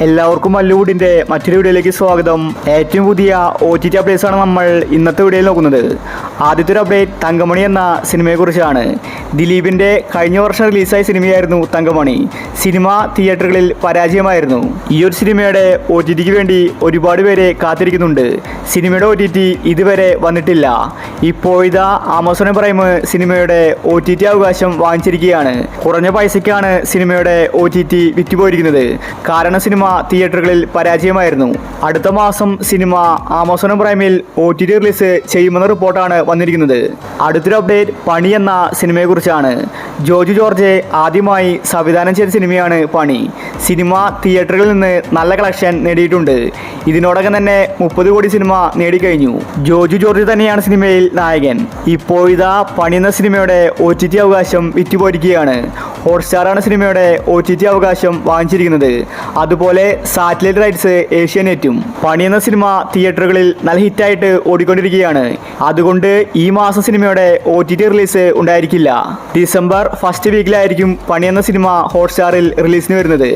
എല്ലാവർക്കും മല്ലുവുഡിന്റെ മറ്റൊരു വീഡിയോയിലേക്ക് സ്വാഗതം. ഏറ്റവും പുതിയ OTT അപ്ഡേറ്റ്സ് ആണ് നമ്മൾ ഇന്നത്തെ വീഡിയോയിൽ നോക്കുന്നത്. ആദ്യത്തെ ഒരു അപ്ഡേറ്റ് തങ്കമണി എന്ന സിനിമയെക്കുറിച്ചാണ്. ദിലീപിന്റെ കഴിഞ്ഞ വർഷം റിലീസായ സിനിമയായിരുന്നു തങ്കമണി. സിനിമ തിയേറ്ററുകളിൽ പരാജയമായിരുന്നു. ഈ ഒരു സിനിമയുടെ OTTക്ക് വേണ്ടി ഒരുപാട് പേരെ കാത്തിരിക്കുന്നുണ്ട്. സിനിമയുടെ OTT ഇതുവരെ വന്നിട്ടില്ല. ഇപ്പോഴിതാ ആമസോൺ പ്രൈം സിനിമയുടെ OTT അവകാശം വാങ്ങിച്ചിരിക്കുകയാണ്. കുറഞ്ഞ പൈസയ്ക്കാണ് സിനിമയുടെ OTT വിറ്റുപോയിരിക്കുന്നത്. കാരണം സിനിമ തിയേറ്ററുകളിൽ പരാജയമായിരുന്നു. അടുത്ത മാസം സിനിമ ആമസോൺ പ്രൈമിൽ OTT റിലീസ് ചെയ്യുമെന്ന റിപ്പോർട്ടാണ് വന്നിരിക്കുന്നത്. അടുത്തൊരു അപ്ഡേറ്റ് പണി എന്ന സിനിമയെക്കുറിച്ചാണ്. ജോജു ജോർജ് ആദ്യമായി സംവിധാനം ചെയ്ത സിനിമയാണ് പണി. സിനിമ തിയേറ്ററുകളിൽ നിന്ന് നല്ല കളക്ഷൻ നേടിയിട്ടുണ്ട്. ഇതിനോടകം തന്നെ 30 കോടി സിനിമ നേടിക്കഴിഞ്ഞു. ജോജു ജോർജ് തന്നെയാണ് സിനിമയിൽ നായകൻ. ഇപ്പോഴിതാ പണി എന്ന സിനിമയുടെ OTT അവകാശം വിറ്റുപോയിരിക്കുകയാണ്. ഹോട്ട്സ്റ്റാറാണ് സിനിമയുടെ OTT അവകാശം വാങ്ങിച്ചിരിക്കുന്നത്. അതുപോലെ സാറ്റലൈറ്റ് റൈറ്റ്സ് ഏഷ്യാനെറ്റും. പണി എന്ന സിനിമ തിയേറ്ററുകളിൽ നല്ല ഹിറ്റായിട്ട് ഓടിക്കൊണ്ടിരിക്കുകയാണ്. അതുകൊണ്ട് ഈ മാസം സിനിമയുടെ OTT റിലീസ് ഉണ്ടായിരിക്കില്ല. ഡിസംബർ ഫസ്റ്റ് വീക്കിലായിരിക്കും പണി എന്ന സിനിമ ഹോട്ട്സ്റ്റാറിൽ റിലീസിന് വരുന്നത്.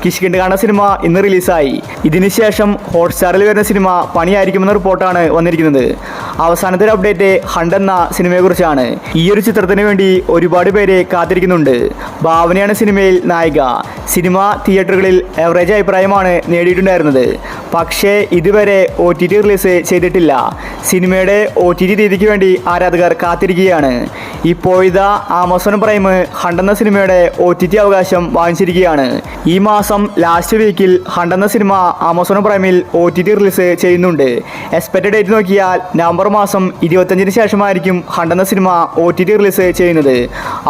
കിഷ്കിണ്ട് കാണുന്ന സിനിമ ഇന്ന് റിലീസായി. ഇതിനുശേഷം ഹോട്ട്സ്റ്റാറിൽ വരുന്ന സിനിമ പണിയായിരിക്കുമെന്ന റിപ്പോർട്ടാണ് വന്നിരിക്കുന്നത്. അവസാനത്തെ ഒരു അപ്ഡേറ്റ് ഹണ്ട് എന്ന സിനിമയെക്കുറിച്ചാണ്. ഈ ഒരു ചിത്രത്തിന് വേണ്ടി ഒരുപാട് പേര് കാത്തിരിക്കുന്നുണ്ട്. ഭാവനയാണ് സിനിമയിൽ നായിക. സിനിമ തിയേറ്ററുകളിൽ എവറേജ് അഭിപ്രായമാണ് നേടിയിട്ടുണ്ടായിരുന്നത്. പക്ഷേ ഇതുവരെ OTT റിലീസ് ചെയ്തിട്ടില്ല. സിനിമയുടെ OTT രീതിക്ക് വേണ്ടി ആരാധകർ കാത്തിരിക്കുകയാണ്. ഇപ്പോഴിതാ ആമസോൺ പ്രൈം ഹണ്ട് എന്ന സിനിമയുടെ OTT അവകാശം വാങ്ങിച്ചിരിക്കുകയാണ്. ഈ മാസം ലാസ്റ്റ് വീക്കിൽ ഹണ്ട് എന്ന സിനിമ ആമസോൺ പ്രൈമിൽ OTT റിലീസ് ചെയ്യുന്നുണ്ട്. എക്സ്പെക്റ്റഡ് ഡേറ്റ് നോക്കിയാൽ നവംബർ മാസം 25-ന് ശേഷമായിരിക്കും ഹണ്ട് എന്ന സിനിമ OTT റിലീസ് ചെയ്യുന്നത്.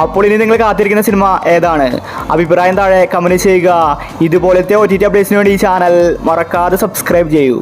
അപ്പോൾ ഇനി നിങ്ങൾ കാത്തിരിക്കുന്ന സിനിമ ഏതാണ്? അഭിപ്രായം താഴെ കമന്റ് ചെയ്യുക. ഇതുപോലത്തെ OTT അപ്ഡേറ്റ്സിന് വേണ്ടി ഈ ചാനൽ മറക്കാതെ സബ്സ്ക്രൈബ് ചെയ്യൂ.